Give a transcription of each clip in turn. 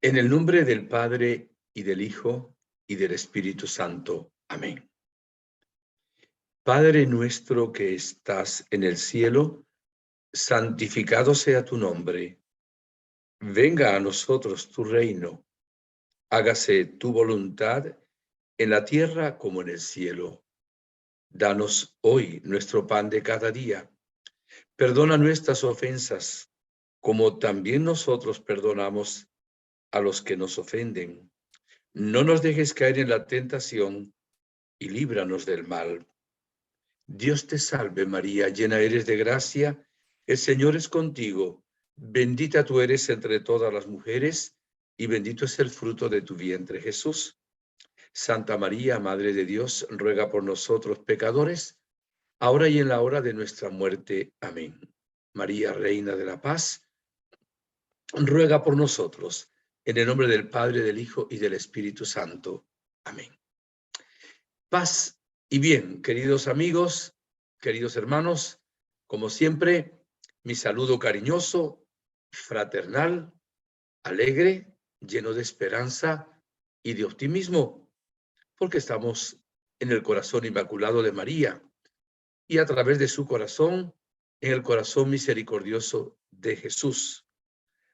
En el nombre del Padre, y del Hijo, y del Espíritu Santo. Amén. Padre nuestro que estás en el cielo, santificado sea tu nombre. Venga a nosotros tu reino. Hágase tu voluntad en la tierra como en el cielo. Danos hoy nuestro pan de cada día. Perdona nuestras ofensas, como también nosotros perdonamos a los que nos ofenden. No nos dejes caer en la tentación y líbranos del mal. Dios te salve María, llena eres de gracia, el Señor es contigo. Bendita tú eres entre todas las mujeres, y bendito es el fruto de tu vientre, Jesús. Santa María, Madre de Dios, ruega por nosotros pecadores, ahora y en la hora de nuestra muerte. Amén. María, Reina de la Paz, ruega por nosotros, en el nombre del Padre, del Hijo y del Espíritu Santo. Amén. Paz y bien, queridos amigos, queridos hermanos, como siempre, mi saludo cariñoso, fraternal, alegre, lleno de esperanza y de optimismo, porque estamos en el corazón inmaculado de María y a través de su corazón, en el corazón misericordioso de Jesús.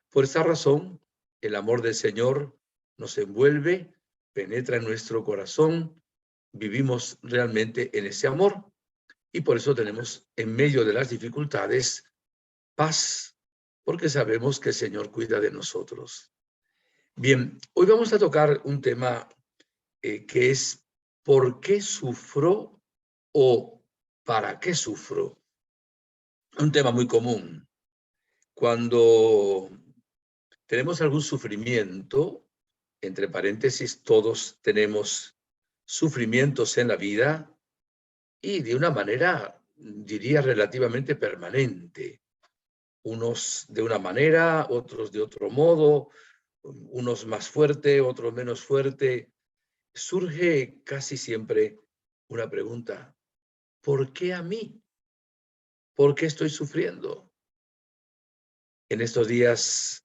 Por esta razón, el amor del Señor nos envuelve, penetra en nuestro corazón, vivimos realmente en ese amor y por eso tenemos en medio de las dificultades paz, porque sabemos que el Señor cuida de nosotros. Bien, hoy vamos a tocar un tema que es ¿por qué sufro o para qué sufro? Un tema muy común. Cuando tenemos algún sufrimiento, entre paréntesis, todos tenemos sufrimientos en la vida y de una manera, diría, relativamente permanente. Unos de una manera, otros de otro modo, unos más fuerte, otros menos fuerte. Surge casi siempre una pregunta: ¿por qué a mí? ¿Por qué estoy sufriendo? En estos días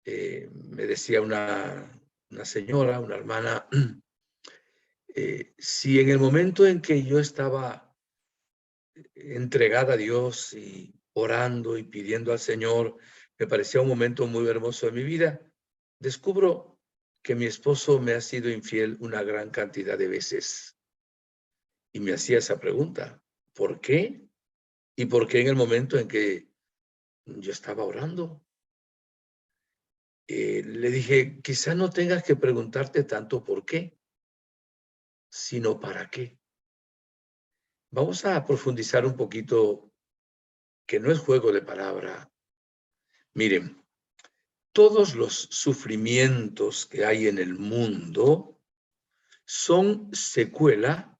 me decía una señora, una hermana, si en el momento en que yo estaba entregada a Dios y orando y pidiendo al Señor, me parecía un momento muy hermoso de mi vida, descubro que mi esposo me ha sido infiel una gran cantidad de veces. Y me hacía esa pregunta: ¿por qué? ¿Y por qué en el momento en que yo estaba orando? Le dije, quizá no tengas que preguntarte tanto por qué, sino para qué. Vamos a profundizar un poquito, que no es juego de palabra. Miren, todos los sufrimientos que hay en el mundo son secuela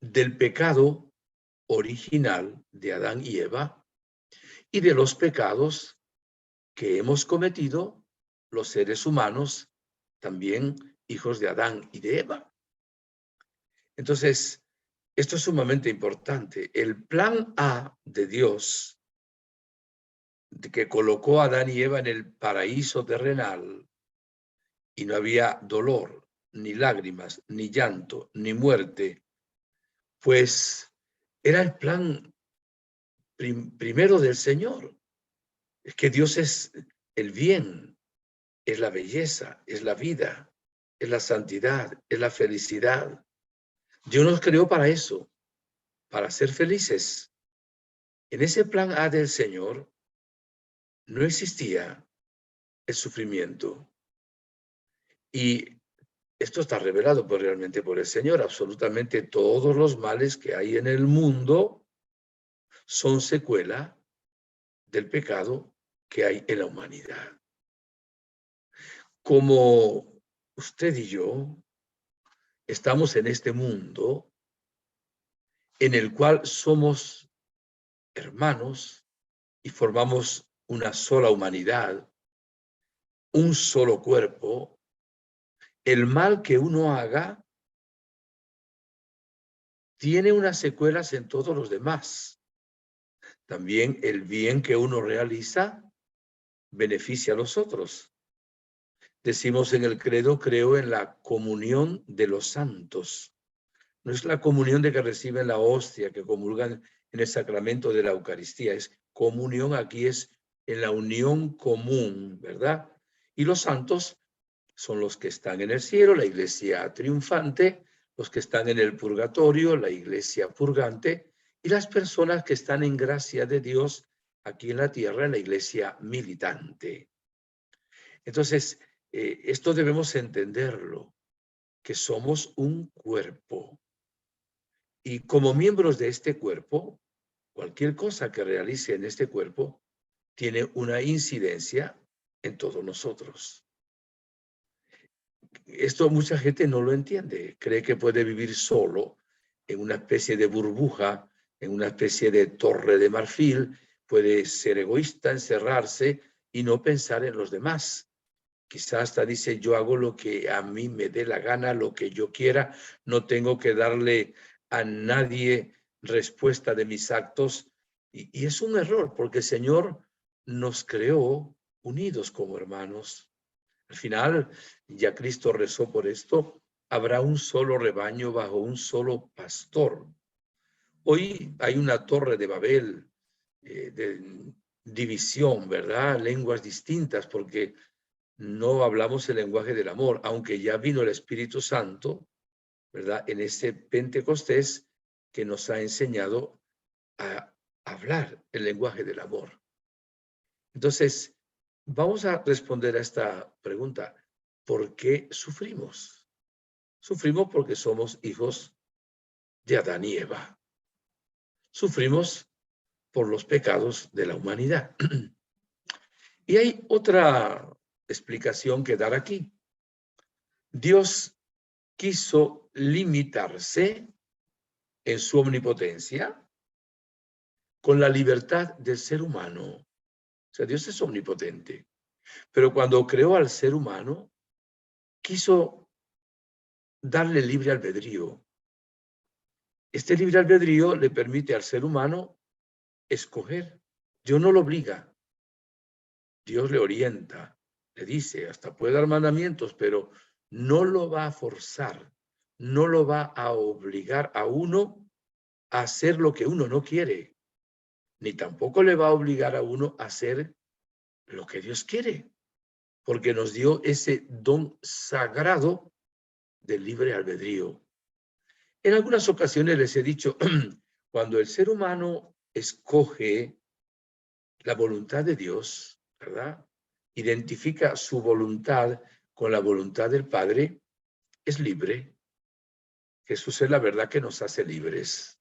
del pecado original de Adán y Eva y de los pecados que hemos cometido los seres humanos, también hijos de Adán y de Eva. Entonces, esto es sumamente importante. El plan A de Dios, de que colocó a Adán y Eva en el paraíso terrenal, y no había dolor, ni lágrimas, ni llanto, ni muerte, pues era el plan primero del Señor. Es que Dios es el bien, es la belleza, es la vida, es la santidad, es la felicidad. Dios nos creó para eso, para ser felices. En ese plan A del Señor no existía el sufrimiento. Y esto está revelado realmente por el Señor. Absolutamente todos los males que hay en el mundo son secuela del pecado que hay en la humanidad. Como usted y yo estamos en este mundo en el cual somos hermanos y formamos una sola humanidad, un solo cuerpo, el mal que uno haga tiene unas secuelas en todos los demás. También el bien que uno realiza beneficia a los otros. Decimos en el credo, creo en la comunión de los santos. No es la comunión de que reciben la hostia, que comulgan en el sacramento de la Eucaristía. Es comunión, aquí es en la unión común, ¿verdad? Y los santos son los que están en el cielo, la iglesia triunfante, los que están en el purgatorio, la iglesia purgante, y las personas que están en gracia de Dios aquí en la tierra, en la iglesia militante. Entonces, esto debemos entenderlo, que somos un cuerpo. Y como miembros de este cuerpo, cualquier cosa que realice en este cuerpo tiene una incidencia en todos nosotros. Esto mucha gente no lo entiende. Cree que puede vivir solo en una especie de burbuja, en una especie de torre de marfil. Puede ser egoísta, encerrarse y no pensar en los demás. Quizás hasta dice, yo hago lo que a mí me dé la gana, lo que yo quiera. No tengo que darle a nadie respuesta de mis actos. Y es un error, porque el Señor nos creó unidos como hermanos. Al final, ya Cristo rezó por esto, habrá un solo rebaño bajo un solo pastor. Hoy hay una torre de Babel, de división, ¿verdad? Lenguas distintas, porque no hablamos el lenguaje del amor, aunque ya vino el Espíritu Santo, ¿verdad? En ese Pentecostés que nos ha enseñado a hablar el lenguaje del amor. Entonces, vamos a responder a esta pregunta. ¿Por qué sufrimos? Sufrimos porque somos hijos de Adán y Eva. Sufrimos por los pecados de la humanidad. Y hay otra explicación que dar aquí. Dios quiso limitarse en su omnipotencia con la libertad del ser humano. O sea, Dios es omnipotente. Pero cuando creó al ser humano, quiso darle libre albedrío. Este libre albedrío le permite al ser humano escoger. Dios no lo obliga. Dios le orienta, le dice, hasta puede dar mandamientos, pero no lo va a forzar, no lo va a obligar a uno a hacer lo que uno no quiere, ni tampoco le va a obligar a uno a hacer lo que Dios quiere, porque nos dio ese don sagrado del libre albedrío. En algunas ocasiones les he dicho, cuando el ser humano escoge la voluntad de Dios, ¿verdad? Identifica su voluntad con la voluntad del Padre, es libre. Jesús es la verdad que nos hace libres.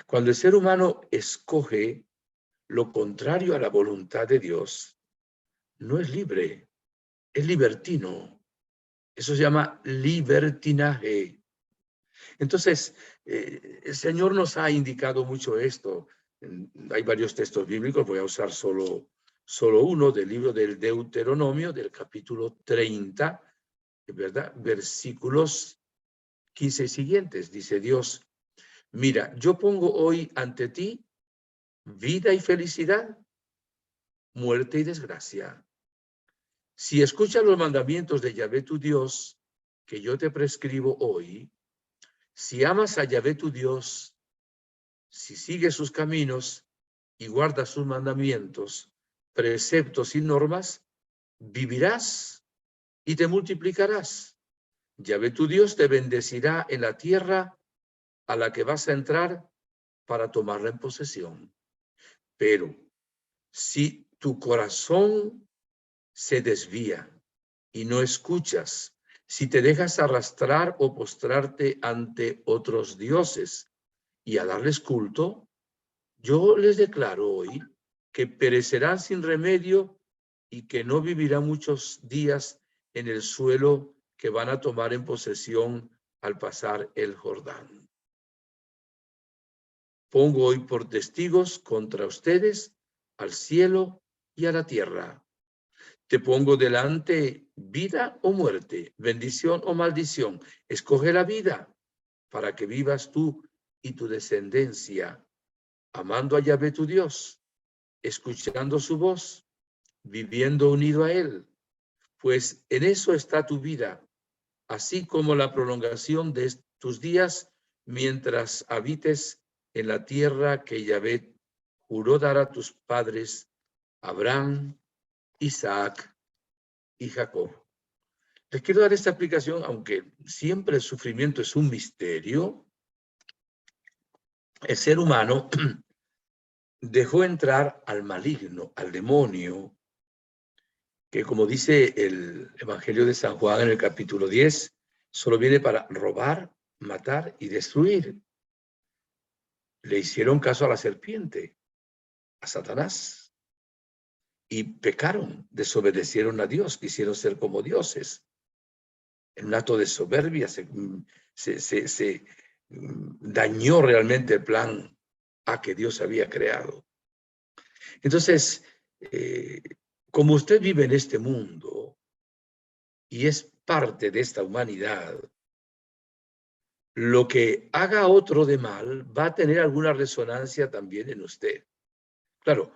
Cuando el ser humano escoge lo contrario a la voluntad de Dios, no es libre, es libertino. Eso se llama libertinaje. Entonces, el Señor nos ha indicado mucho esto. Hay varios textos bíblicos, voy a usar solo uno del libro del Deuteronomio, del capítulo 30, ¿verdad? Versículos 15 y siguientes. Dice Dios, mira, yo pongo hoy ante ti vida y felicidad, muerte y desgracia. Si escuchas los mandamientos de Yahvé tu Dios, que yo te prescribo hoy, si amas a Yahvé tu Dios, si sigues sus caminos y guardas sus mandamientos, preceptos y normas, vivirás y te multiplicarás. Yahvé tu Dios te bendecirá en la tierra a la que vas a entrar para tomarla en posesión. Pero si tu corazón se desvía y no escuchas, si te dejas arrastrar o postrarte ante otros dioses y a darles culto, yo les declaro hoy que perecerán sin remedio y que no vivirán muchos días en el suelo que van a tomar en posesión al pasar el Jordán. Pongo hoy por testigos contra ustedes al cielo y a la tierra. Te pongo delante vida o muerte, bendición o maldición. Escoge la vida para que vivas tú y tu descendencia, amando a Yahvé tu Dios, escuchando su voz, viviendo unido a él. pues en eso está tu vida, así como la prolongación de tus días mientras habites en la tierra que Yahvé juró dar a tus padres, Abraham, Isaac y Jacob. Les quiero dar esta explicación, aunque siempre el sufrimiento es un misterio. El ser humano dejó entrar al maligno, al demonio, que como dice el Evangelio de San Juan en el capítulo 10, solo viene para robar, matar y destruir. Le hicieron caso a la serpiente, a Satanás, y pecaron, desobedecieron a Dios, quisieron ser como dioses. En un acto de soberbia se dañó realmente el plan a que Dios había creado. Entonces, como usted vive en este mundo y es parte de esta humanidad, lo que haga otro de mal va a tener alguna resonancia también en usted. Claro,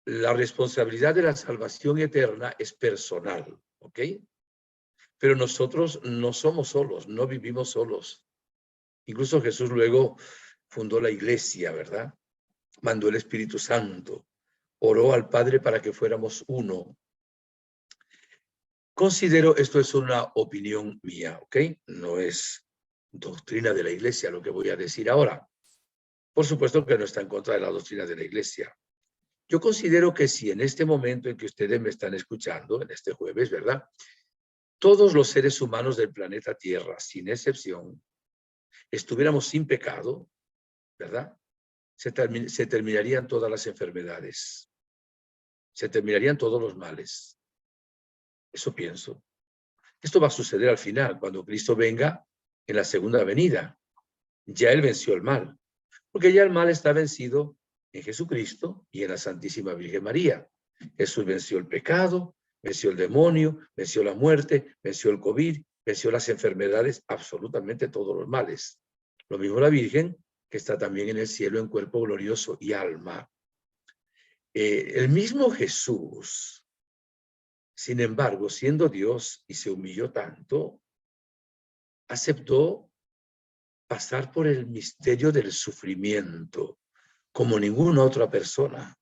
la responsabilidad de la salvación eterna es personal, ¿ok? Pero nosotros no somos solos, no vivimos solos. Incluso Jesús luego fundó la iglesia, ¿verdad? Mandó el Espíritu Santo, oró al Padre para que fuéramos uno. Considero, esto es una opinión mía, ¿ok? No es doctrina de la iglesia lo que voy a decir ahora. Por supuesto que no está en contra de la doctrina de la iglesia. Yo considero que si en este momento en que ustedes me están escuchando, en este jueves, ¿verdad? Todos los seres humanos del planeta Tierra, sin excepción, estuviéramos sin pecado, ¿verdad? Se terminarían todas las enfermedades, se terminarían todos los males. Eso pienso. Esto va a suceder al final, cuando Cristo venga en la segunda venida. Ya Él venció el mal, porque ya el mal está vencido en Jesucristo y en la Santísima Virgen María. Jesús venció el pecado, venció el demonio, venció la muerte, venció el COVID, venció las enfermedades, absolutamente todos los males. Lo mismo la Virgen, que está también en el cielo en cuerpo glorioso y alma. El mismo Jesús, sin embargo, siendo Dios y se humilló tanto, aceptó pasar por el misterio del sufrimiento como ninguna otra persona.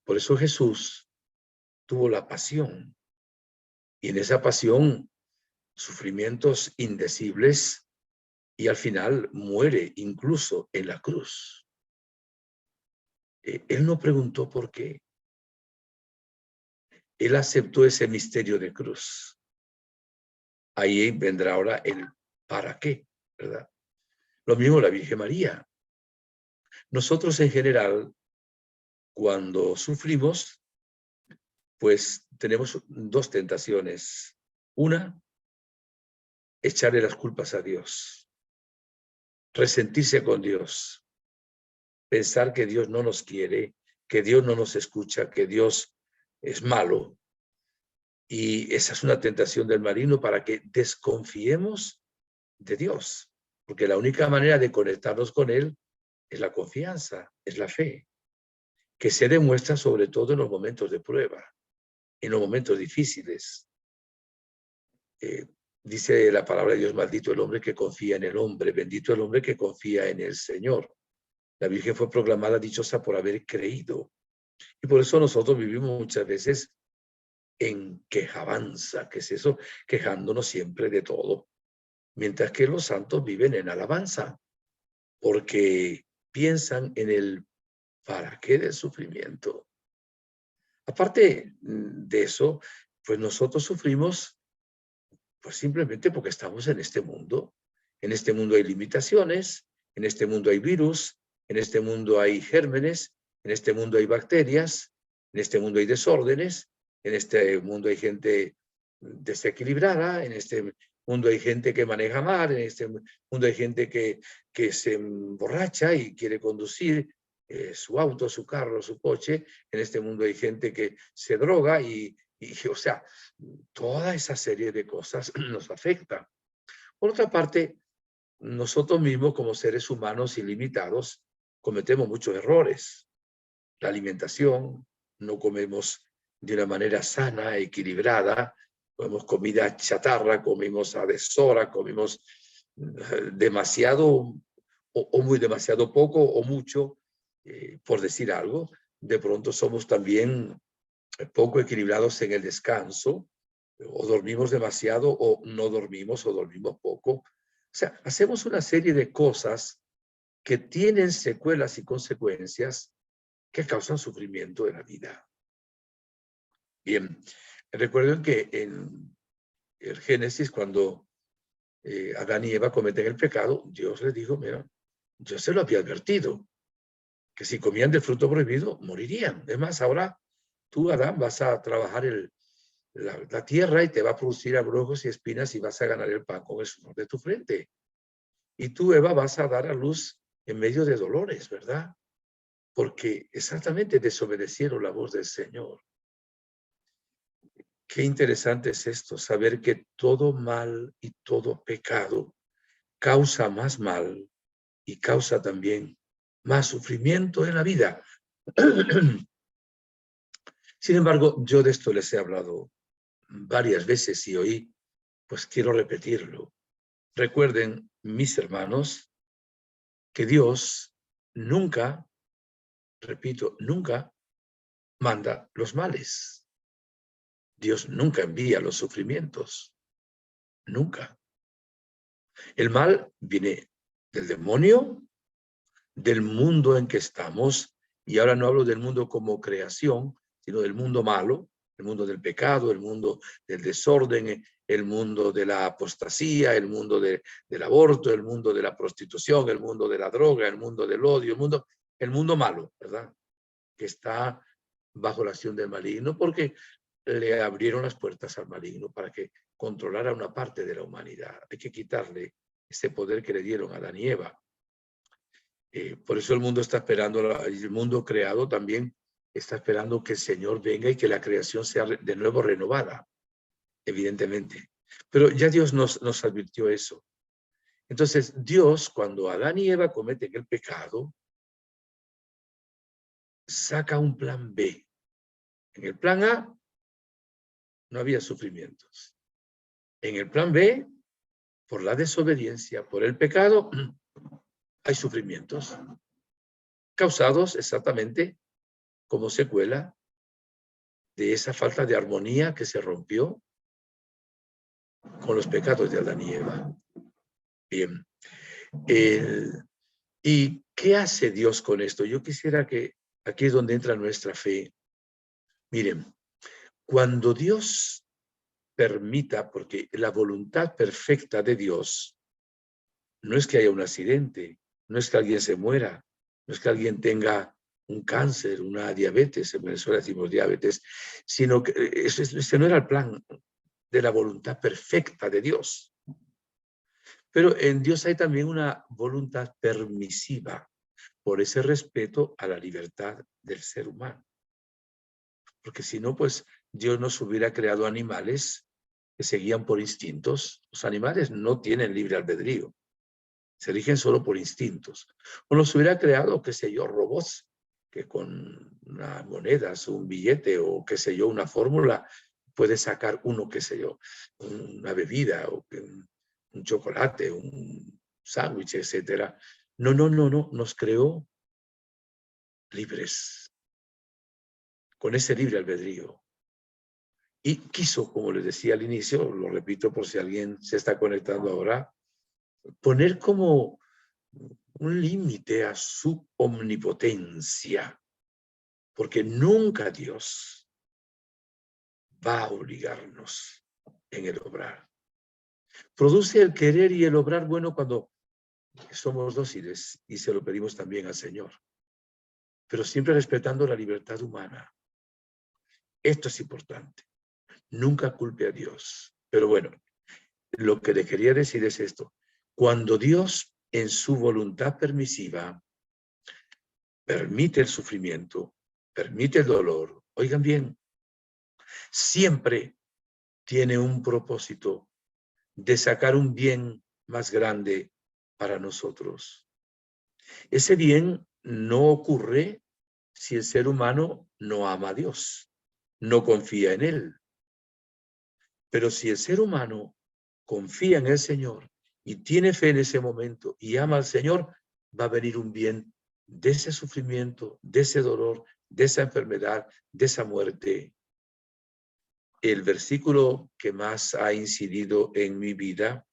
Por eso Jesús tuvo la pasión y en esa pasión sufrimientos indecibles y al final muere incluso en la cruz. Él no preguntó por qué. Él aceptó ese misterio de cruz. Ahí vendrá ahora el para qué, ¿verdad? Lo mismo la Virgen María. Nosotros en general, cuando sufrimos, pues tenemos dos tentaciones. Una, echarle las culpas a Dios, resentirse con Dios, pensar que Dios no nos quiere, que Dios no nos escucha, que Dios es malo. Y esa es una tentación del maligno para que desconfiemos de Dios, porque la única manera de conectarnos con Él es la confianza, es la fe, que se demuestra sobre todo en los momentos de prueba, en los momentos difíciles. Dice la palabra de Dios, maldito el hombre que confía en el hombre, bendito el hombre que confía en el Señor. La Virgen fue proclamada dichosa por haber creído. Y por eso nosotros vivimos muchas veces en quejabanza, que es eso, quejándonos siempre de todo. Mientras que los santos viven en alabanza, porque piensan en el para qué del sufrimiento. Aparte de eso, pues nosotros sufrimos pues simplemente porque estamos en este mundo. En este mundo hay limitaciones, en este mundo hay virus, en este mundo hay gérmenes, en este mundo hay bacterias, en este mundo hay desórdenes, en este mundo hay gente desequilibrada, en este mundo hay gente que maneja mal, en este mundo hay gente que se emborracha y quiere conducir su auto, su carro, su coche, en este mundo hay gente que se droga y o sea, toda esa serie de cosas nos afecta. Por otra parte, nosotros mismos como seres humanos ilimitados cometemos muchos errores. La alimentación, no comemos de una manera sana, equilibrada. Comemos comida chatarra, comimos a deshora, comimos demasiado o muy demasiado poco o mucho, por decir algo. De pronto somos también poco equilibrados en el descanso, o dormimos demasiado o no dormimos o dormimos poco. O sea, hacemos una serie de cosas que tienen secuelas y consecuencias que causan sufrimiento en la vida. Bien, recuerden que en el Génesis, cuando Adán y Eva cometen el pecado, Dios les dijo, mira, yo se lo había advertido, que si comían del fruto prohibido, morirían. Es más, ahora tú, Adán, vas a trabajar la tierra y te va a producir abrojos y espinas y vas a ganar el pan con el sudor de tu frente. Y tú, Eva, vas a dar a luz en medio de dolores, ¿verdad? Porque exactamente desobedecieron la voz del Señor. Qué interesante es esto, saber que todo mal y todo pecado causa más mal y causa también más sufrimiento en la vida. Sin embargo, yo de esto les he hablado varias veces y hoy pues quiero repetirlo. Recuerden, mis hermanos, que Dios nunca, repito, nunca manda los males. Dios nunca envía los sufrimientos. Nunca. El mal viene del demonio, del mundo en que estamos, y ahora no hablo del mundo como creación, sino del mundo malo, el mundo del pecado, el mundo del desorden, el mundo de la apostasía, el mundo del aborto, el mundo de la prostitución, el mundo de la droga, el mundo del odio, el mundo malo, ¿verdad? Que está bajo la acción del maligno, porque le abrieron las puertas al maligno para que controlara una parte de la humanidad. Hay que quitarle ese poder que le dieron a Adán y Eva. Por eso el mundo está esperando, el mundo creado también está esperando que el Señor venga y que la creación sea de nuevo renovada, evidentemente. Pero ya Dios nos advirtió eso. Entonces, Dios, cuando Adán y Eva cometen el pecado, saca un plan B. En el plan A no había sufrimientos. En el plan B, por la desobediencia, por el pecado, hay sufrimientos causados exactamente como secuela de esa falta de armonía que se rompió con los pecados de Adán y Eva. Bien. ¿Y qué hace Dios con esto? Yo quisiera que aquí es donde entra nuestra fe. Miren, cuando Dios permita, porque la voluntad perfecta de Dios no es que haya un accidente, no es que alguien se muera, no es que alguien tenga un cáncer, una diabetes, en Venezuela decimos diabetes, sino que ese no era el plan de la voluntad perfecta de Dios. Pero en Dios hay también una voluntad permisiva por ese respeto a la libertad del ser humano. Porque si no, pues Dios nos hubiera creado animales que se guían por instintos. Los animales no tienen libre albedrío, se rigen solo por instintos. O nos hubiera creado, qué sé yo, robots que con unas monedas, un billete o qué sé yo, una fórmula, puede sacar uno, qué sé yo, una bebida o un chocolate, un sándwich, etcétera. No, nos creó libres, con ese libre albedrío. Y quiso, como les decía al inicio, lo repito por si alguien se está conectando ahora, poner como un límite a su omnipotencia, porque nunca Dios va a obligarnos en el obrar. Produce el querer y el obrar bueno cuando somos dóciles y se lo pedimos también al Señor, pero siempre respetando la libertad humana. Esto es importante. Nunca culpe a Dios. Pero bueno, lo que le quería decir es esto. Cuando Dios, en su voluntad permisiva, permite el sufrimiento, permite el dolor, oigan bien, siempre tiene un propósito de sacar un bien más grande para nosotros. Ese bien no ocurre si el ser humano no ama a Dios. no confía en Él. Pero si el ser humano confía en el Señor y tiene fe en ese momento y ama al Señor, va a venir un bien de ese sufrimiento, de ese dolor, de esa enfermedad, de esa muerte. El versículo que más ha incidido en mi vida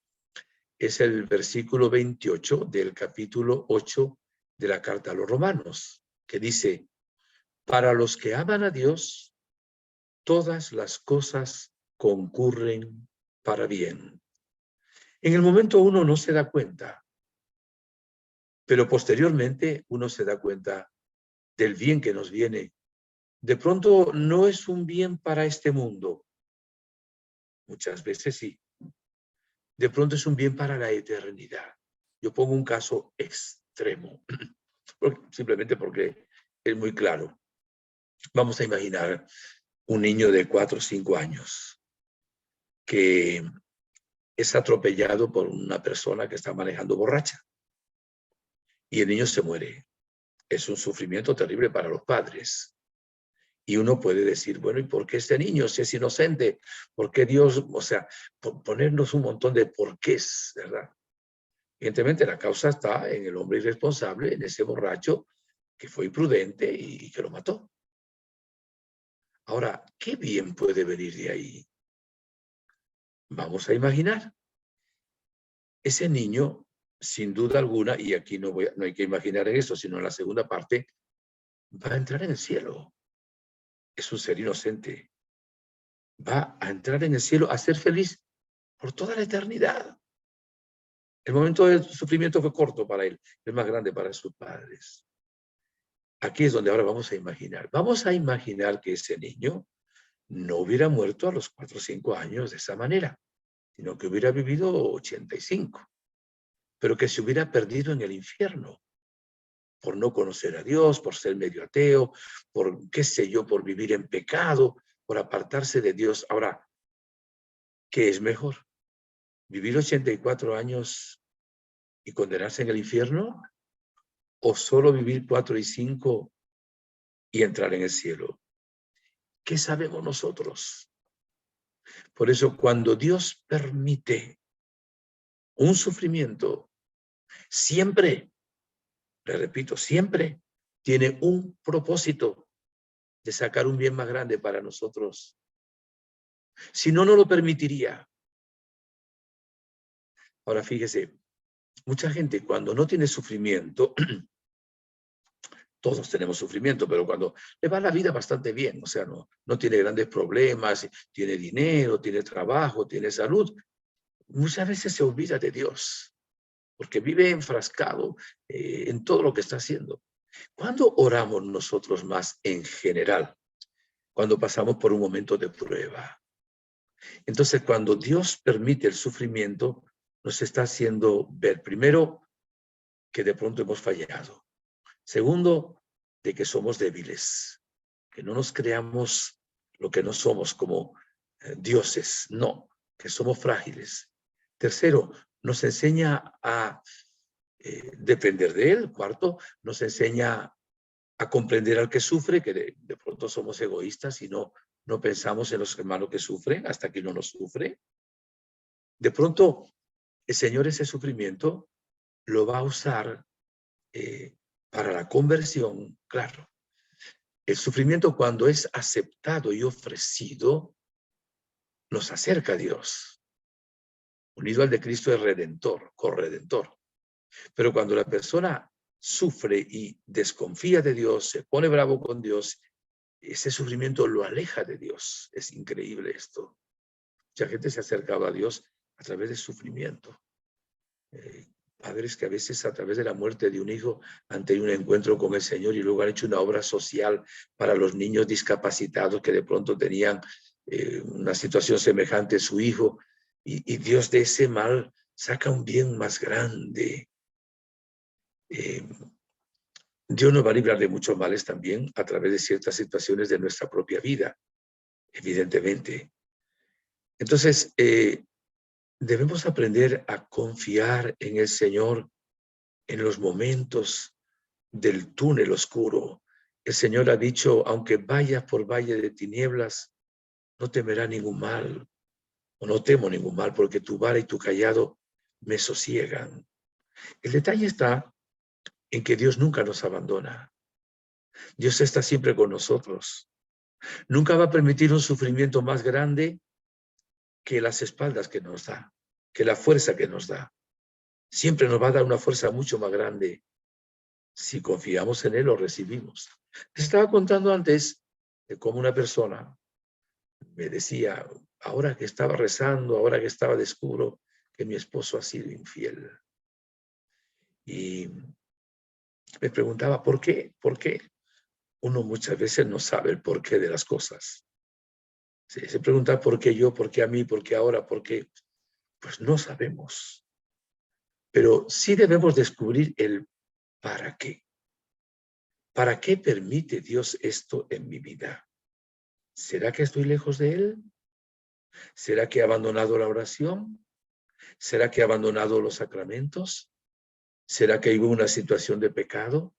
es el versículo 28 del capítulo 8 de la carta a los Romanos, que dice: para los que aman a Dios, todas las cosas concurren para bien. En el momento uno no se da cuenta, pero posteriormente uno se da cuenta del bien que nos viene. De pronto no es un bien para este mundo. Muchas veces sí. De pronto es un bien para la eternidad. Yo pongo un caso extremo, simplemente porque es muy claro. Vamos a imaginar un niño de 4 o 5 años que es atropellado por una persona que está manejando borracha y el niño se muere. Es un sufrimiento terrible para los padres. Y uno puede decir, bueno, ¿y por qué este niño, si es inocente? ¿Por qué Dios? O sea, ponernos un montón de porqués, ¿verdad? Evidentemente la causa está en el hombre irresponsable, en ese borracho que fue imprudente y que lo mató. Ahora, ¿qué bien puede venir de ahí? Vamos a imaginar. Ese niño, sin duda alguna, y aquí no hay que imaginar en eso, sino en la segunda parte, va a entrar en el cielo. Es un ser inocente. Va a entrar en el cielo a ser feliz por toda la eternidad. El momento del sufrimiento fue corto para él, es más grande para sus padres. Aquí es donde ahora vamos a imaginar. Vamos a imaginar que ese niño no hubiera muerto a los 4 o 5 años de esa manera, sino que hubiera vivido 85, pero que se hubiera perdido en el infierno por no conocer a Dios, por ser medio ateo, por qué sé yo, por vivir en pecado, por apartarse de Dios. Ahora, ¿qué es mejor? ¿Vivir 84 años y condenarse en el infierno? ¿O solo vivir 4 y 5 y entrar en el cielo? ¿Qué sabemos nosotros? Por eso, cuando Dios permite un sufrimiento, siempre, le repito, siempre tiene un propósito de sacar un bien más grande para nosotros. Si no, no lo permitiría. Ahora, fíjese, mucha gente cuando no tiene sufrimiento, todos tenemos sufrimiento, pero cuando le va la vida bastante bien, o sea, no tiene grandes problemas, tiene dinero, tiene trabajo, tiene salud, muchas veces se olvida de Dios, porque vive enfrascado en todo lo que está haciendo. ¿Cuándo oramos nosotros más en general? Cuando pasamos por un momento de prueba. Entonces, cuando Dios permite el sufrimiento, nos está haciendo ver, primero, que de pronto hemos fallado. Segundo, de que somos débiles, que no nos creamos lo que no somos como dioses, no, que somos frágiles. Tercero, nos enseña a depender de Él. Cuarto, nos enseña a comprender al que sufre, que de pronto somos egoístas y no pensamos en los hermanos que sufren hasta que uno no sufre. De pronto, el Señor ese sufrimiento lo va a usar para la conversión, claro. El sufrimiento, cuando es aceptado y ofrecido, nos acerca a Dios. Unido al de Cristo es redentor, corredentor. Pero cuando la persona sufre y desconfía de Dios, se pone bravo con Dios, ese sufrimiento lo aleja de Dios. Es increíble esto. Mucha gente se ha acercado a Dios a través del sufrimiento. Padres que a veces a través de la muerte de un hijo han tenido un encuentro con el Señor y luego han hecho una obra social para los niños discapacitados que de pronto tenían una situación semejante a su hijo, y Dios de ese mal saca un bien más grande. Dios nos va a librar de muchos males también a través de ciertas situaciones de nuestra propia vida, evidentemente. Entonces, debemos aprender a confiar en el Señor en los momentos del túnel oscuro, El Señor ha dicho, aunque vayas por valle de tinieblas, no temerá ningún mal, o no temo ningún mal, porque tu vara y tu cayado me sosiegan. El detalle está en que Dios nunca nos abandona. Dios está siempre con nosotros. Nunca va a permitir un sufrimiento más grande que las espaldas que nos da, que la fuerza que nos da. Siempre nos va a dar una fuerza mucho más grande. Si confiamos en Él, lo recibimos. Les estaba contando antes de cómo una persona me decía, ahora que estaba rezando, ahora que estaba, descubro que mi esposo ha sido infiel. Y me preguntaba, ¿por qué? ¿Por qué? Uno muchas veces no sabe el porqué de las cosas. Se pregunta por qué yo, por qué a mí, por qué ahora, por qué. Pues no sabemos. Pero sí debemos descubrir el para qué. ¿Para qué permite Dios esto en mi vida? ¿Será que estoy lejos de Él? ¿Será que he abandonado la oración? ¿Será que he abandonado los sacramentos? ¿Será que vivo una situación de pecado?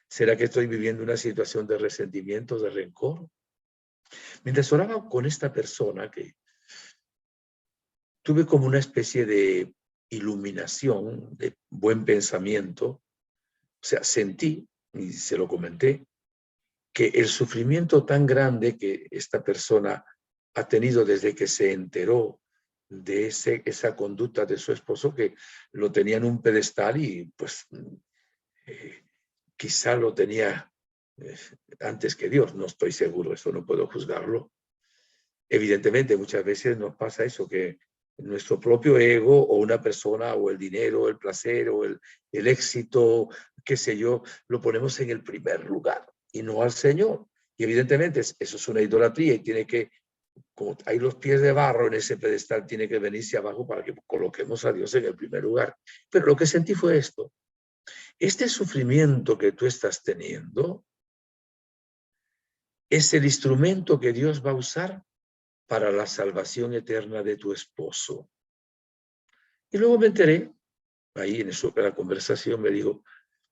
¿Será que estoy viviendo una situación de resentimiento, de rencor? Mientras oraba con esta persona, que tuve como una especie de iluminación, de buen pensamiento, o sea, sentí, y se lo comenté, que el sufrimiento tan grande que esta persona ha tenido desde que se enteró de esa conducta de su esposo, que lo tenía en un pedestal y pues quizá lo tenía antes que Dios, no estoy seguro, eso no puedo juzgarlo. Evidentemente, muchas veces nos pasa eso, que nuestro propio ego o una persona o el dinero, el placer o el éxito, qué sé yo, lo ponemos en el primer lugar y no al Señor. Y evidentemente eso es una idolatría y tiene que, como hay los pies de barro en ese pedestal, tiene que venirse abajo para que coloquemos a Dios en el primer lugar. Pero lo que sentí fue esto. Este sufrimiento que tú estás teniendo es el instrumento que Dios va a usar para la salvación eterna de tu esposo. Y luego me enteré, ahí en la conversación me dijo,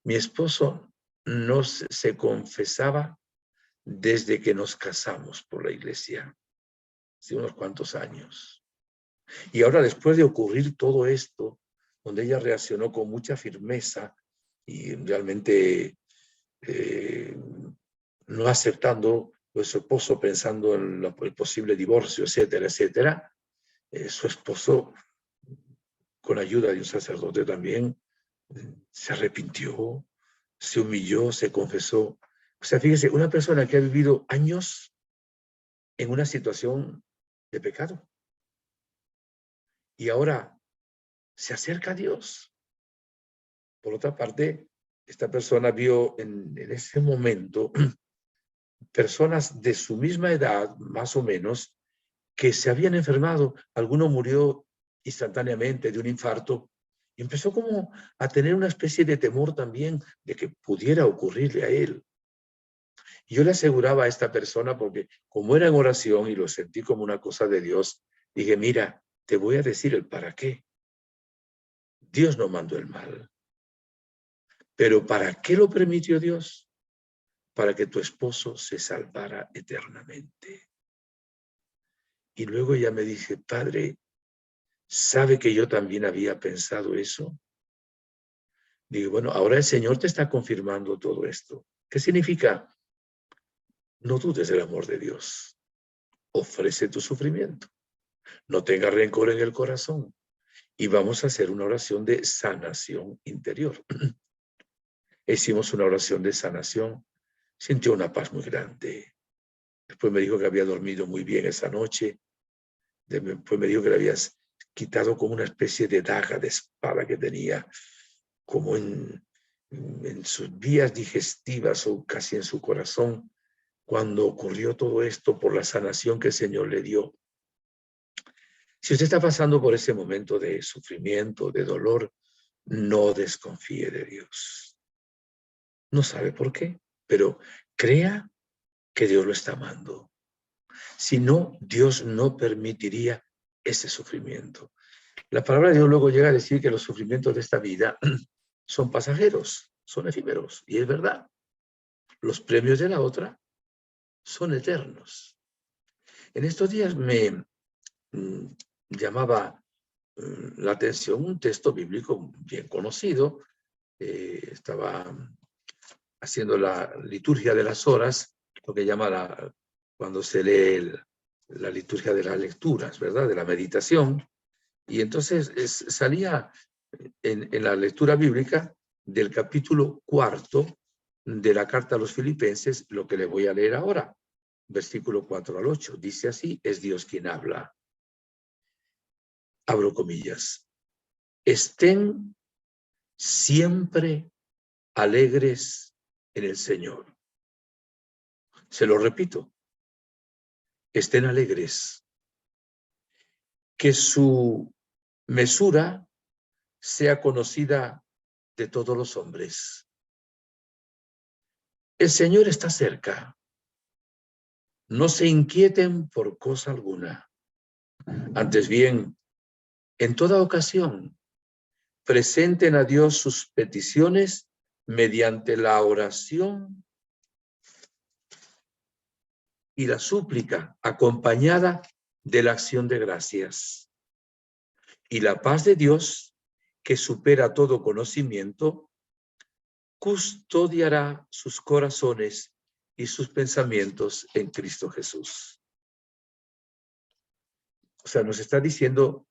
mi esposo no se confesaba desde que nos casamos por la iglesia, hace unos cuantos años. Y ahora, después de ocurrir todo esto, donde ella reaccionó con mucha firmeza y realmente no aceptando a su esposo, pensando en el posible divorcio, etcétera, etcétera, su esposo, con ayuda de un sacerdote también, se arrepintió, se humilló, se confesó. O sea, fíjese, una persona que ha vivido años en una situación de pecado y ahora se acerca a Dios. Por otra parte, esta persona vio en ese momento personas de su misma edad, más o menos, que se habían enfermado. Alguno murió instantáneamente de un infarto y empezó como a tener una especie de temor también de que pudiera ocurrirle a él. Y yo le aseguraba a esta persona, porque como era en oración y lo sentí como una cosa de Dios, dije, mira, te voy a decir el para qué. Dios no mandó el mal. Pero ¿para qué lo permitió Dios? Para que tu esposo se salvara eternamente. Y luego ella me dice, Padre, ¿sabe que yo también había pensado eso? Digo, bueno, ahora el Señor te está confirmando todo esto. ¿Qué significa? No dudes del amor de Dios. Ofrece tu sufrimiento. No tengas rencor en el corazón. Y vamos a hacer una oración de sanación interior. Hicimos una oración de sanación. Sintió una paz muy grande. Después me dijo que había dormido muy bien esa noche. Después me dijo que le habías quitado como una especie de daga, de espada que tenía, como en sus vías digestivas o casi en su corazón, cuando ocurrió todo esto por la sanación que el Señor le dio. Si usted está pasando por ese momento de sufrimiento, de dolor, no desconfíe de Dios. No sabe por qué, pero crea que Dios lo está amando. Si no, Dios no permitiría ese sufrimiento. La palabra de Dios luego llega a decir que los sufrimientos de esta vida son pasajeros, son efímeros, y es verdad. Los premios de la otra son eternos. En estos días me llamaba la atención un texto bíblico bien conocido. Estaba haciendo la liturgia de las horas, lo que llama cuando se lee la liturgia de las lecturas, ¿verdad? De la meditación. Y entonces salía en la lectura bíblica del capítulo 4 de la carta a los Filipenses, lo que le voy a leer ahora, versículo 4 al 8. Dice así: es Dios quien habla. Abro comillas. Estén siempre alegres en el Señor. Se lo repito. Estén alegres. Que su mesura sea conocida de todos los hombres. El Señor está cerca. No se inquieten por cosa alguna. Antes bien, en toda ocasión, presenten a Dios sus peticiones mediante la oración y la súplica, acompañada de la acción de gracias. Y la paz de Dios, que supera todo conocimiento, custodiará sus corazones y sus pensamientos en Cristo Jesús. O sea, nos está diciendo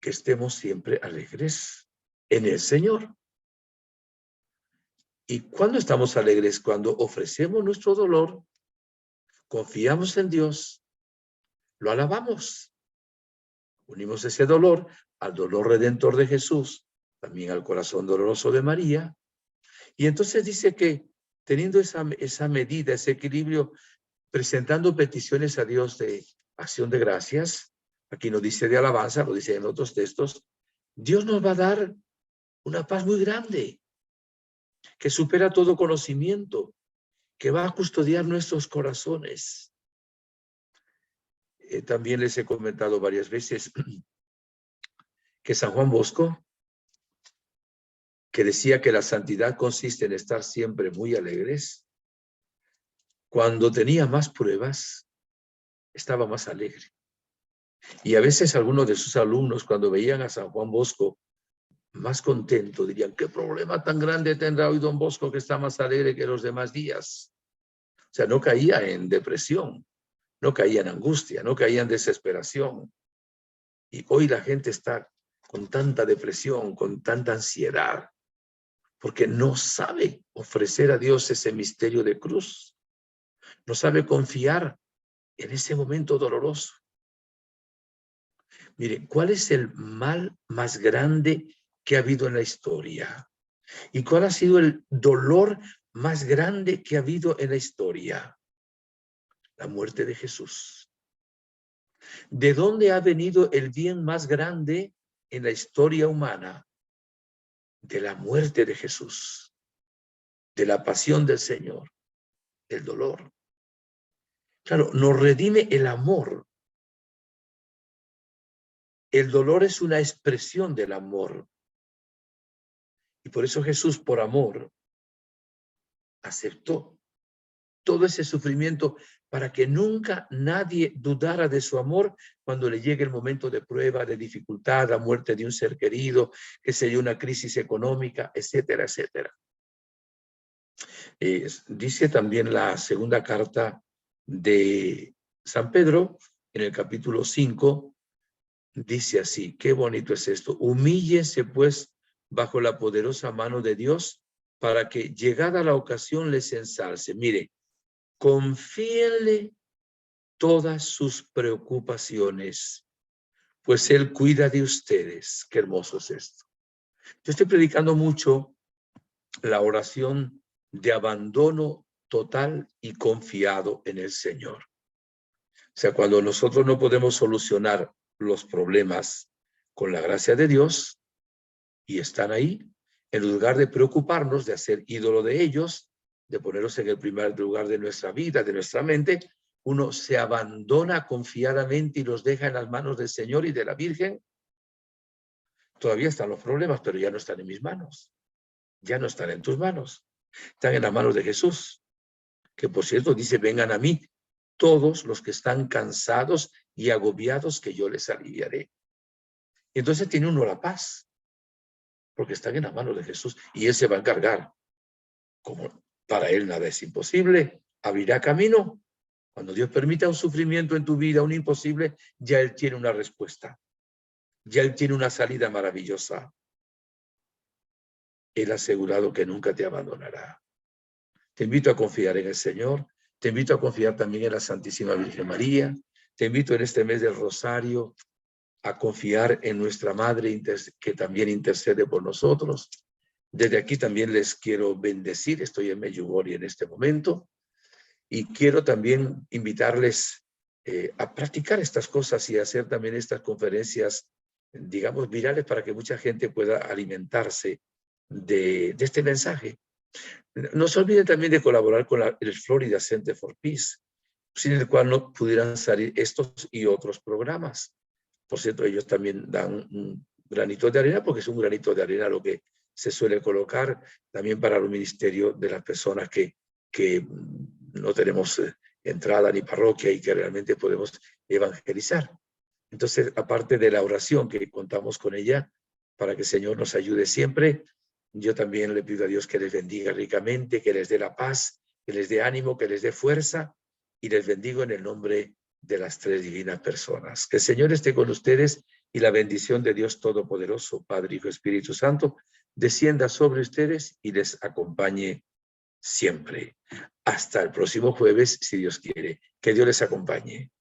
que estemos siempre alegres en el Señor. ¿Y cuándo estamos alegres? Cuando ofrecemos nuestro dolor, confiamos en Dios, lo alabamos, unimos ese dolor al dolor redentor de Jesús, también al corazón doloroso de María, y entonces dice que teniendo esa medida, ese equilibrio, presentando peticiones a Dios de acción de gracias, aquí no dice de alabanza, lo dice en otros textos, Dios nos va a dar una paz muy grande, que supera todo conocimiento, que va a custodiar nuestros corazones. También les he comentado varias veces que San Juan Bosco, que decía que la santidad consiste en estar siempre muy alegres, cuando tenía más pruebas, estaba más alegre. Y a veces algunos de sus alumnos, cuando veían a San Juan Bosco más contento, dirían: ¿qué problema tan grande tendrá hoy don Bosco que está más alegre que los demás días? O sea, no caía en depresión, no caía en angustia, no caía en desesperación. Y hoy la gente está con tanta depresión, con tanta ansiedad, porque no sabe ofrecer a Dios ese misterio de cruz. No sabe confiar en ese momento doloroso. Miren, ¿cuál es el mal más grande que ha habido en la historia? ¿Y cuál ha sido el dolor más grande que ha habido en la historia? La muerte de Jesús. ¿De dónde ha venido el bien más grande en la historia humana? De la muerte de Jesús, de la pasión del Señor, el dolor. Claro, nos redime el amor. El dolor es una expresión del amor. Y por eso Jesús, por amor, aceptó todo ese sufrimiento para que nunca nadie dudara de su amor cuando le llegue el momento de prueba, de dificultad, la muerte de un ser querido, que se dio una crisis económica, etcétera, etcétera. Dice también la segunda carta de San Pedro, en el capítulo 5, dice así: qué bonito es esto. Humíllense pues bajo la poderosa mano de Dios para que llegada la ocasión les ensalce. Mire, confíenle todas sus preocupaciones, pues Él cuida de ustedes. Qué hermoso es esto. Yo estoy predicando mucho la oración de abandono total y confiado en el Señor. O sea, cuando nosotros no podemos solucionar los problemas con la gracia de Dios y están ahí, en lugar de preocuparnos, de hacer ídolo de ellos, de ponerlos en el primer lugar de nuestra vida, de nuestra mente, uno se abandona confiadamente y los deja en las manos del Señor y de la Virgen. Todavía están los problemas, pero ya no están en mis manos. Ya no están en tus manos. Están en las manos de Jesús. que por cierto dice, vengan a mí todos los que están cansados y agobiados, que yo les aliviaré. Entonces tiene uno la paz, porque están en las manos de Jesús y Él se va a encargar. Como para Él nada es imposible, abrirá camino. Cuando Dios permita un sufrimiento en tu vida, un imposible, ya Él tiene una respuesta. Ya Él tiene una salida maravillosa. Él ha asegurado que nunca te abandonará. Te invito a confiar en el Señor. Te invito a confiar también en la Santísima Virgen María. Te invito en este mes del Rosario a confiar en nuestra Madre, que también intercede por nosotros. Desde aquí también les quiero bendecir. Estoy en Medjugorje en este momento. Y quiero también invitarles a practicar estas cosas y a hacer también estas conferencias, digamos, virales, para que mucha gente pueda alimentarse de este mensaje. No se olviden también de colaborar con el Florida Center for Peace, sin el cual no pudieran salir estos y otros programas. Por cierto, ellos también dan un granito de arena, porque es un granito de arena lo que se suele colocar también para el ministerio de las personas que no tenemos entrada ni parroquia y que realmente podemos evangelizar. Entonces, aparte de la oración que contamos con ella, para que el Señor nos ayude siempre, yo también le pido a Dios que les bendiga ricamente, que les dé la paz, que les dé ánimo, que les dé fuerza, y les bendigo en el nombre de las tres divinas personas. Que el Señor esté con ustedes y la bendición de Dios Todopoderoso, Padre, Hijo, Espíritu Santo, descienda sobre ustedes y les acompañe siempre. Hasta el próximo jueves, si Dios quiere. Que Dios les acompañe.